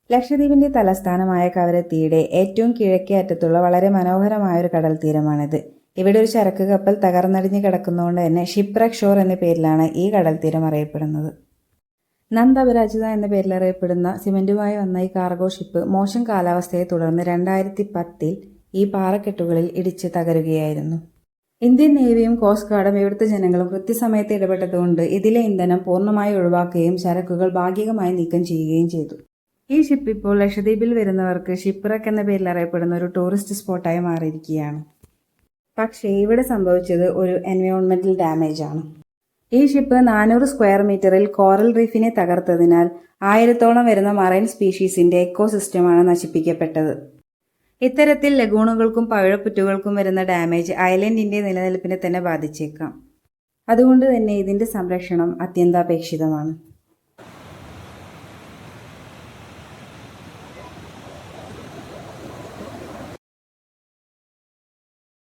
ലക്ഷദ്വീപിന്റെ തലസ്ഥാനമായ കവരത്തിയുടെ ഏറ്റവും കിഴക്കേ അറ്റത്തുള്ള വളരെ മനോഹരമായ ഒരു കടൽ തീരമാണിത്. ഇവിടെ ഒരു ചരക്ക് കപ്പൽ തകർന്നടിഞ്ഞ് കിടക്കുന്നതുകൊണ്ട് തന്നെ ഷിപ്രക് ഷോർ എന്ന പേരിലാണ് ഈ കടൽ തീരം അറിയപ്പെടുന്നത്. നന്ദ അപരാജിത എന്ന പേരിൽ അറിയപ്പെടുന്ന സിമന്റുമായി വന്ന ഈ കാർഗോ ഷിപ്പ് മോശം കാലാവസ്ഥയെ തുടർന്ന് 2010 ഈ പാറക്കെട്ടുകളിൽ ഇടിച്ച് തകരുകയായിരുന്നു. ഇന്ത്യൻ നേവിയും കോസ്റ്റ് ഗാർഡും ഇവിടുത്തെ ജനങ്ങളും കൃത്യസമയത്ത് ഇടപെട്ടതുകൊണ്ട് ഇതിലെ ഇന്ധനം പൂർണ്ണമായി ഒഴിവാക്കുകയും ചരക്കുകൾ ഭാഗികമായി നീക്കം ചെയ്യുകയും ചെയ്തു. ഈ ഷിപ്പ് ഇപ്പോൾ ലക്ഷദ്വീപിൽ വരുന്നവർക്ക് ഷിപ്രക് എന്ന പേരിൽ അറിയപ്പെടുന്ന ഒരു ടൂറിസ്റ്റ് സ്പോട്ടായി മാറിയിരിക്കുകയാണ്. പക്ഷേ ഇവിടെ സംഭവിച്ചത് ഒരു എൻവയോൺമെന്റൽ ഡാമേജ് ആണ്. ഈ ഷിപ്പ് 400 സ്ക്വയർ മീറ്ററിൽ കോറൽ റീഫിനെ തകർത്തതിനാൽ 1000-ഓളം വരുന്ന മറൈൻ സ്പീഷീസിന്റെ എക്കോസിസ്റ്റമാണ് നശിപ്പിക്കപ്പെട്ടത്. ഇത്തരത്തിൽ ലഗൂണുകൾക്കും പവിഴപ്പുറ്റുകൾക്കും വരുന്ന ഡാമേജ് ഐലൻഡിന്റെ നിലനിൽപ്പിനെ തന്നെ ബാധിച്ചേക്കാം. അതുകൊണ്ട് തന്നെ ഇതിന്റെ സംരക്ഷണം അത്യന്താപേക്ഷിതമാണ്.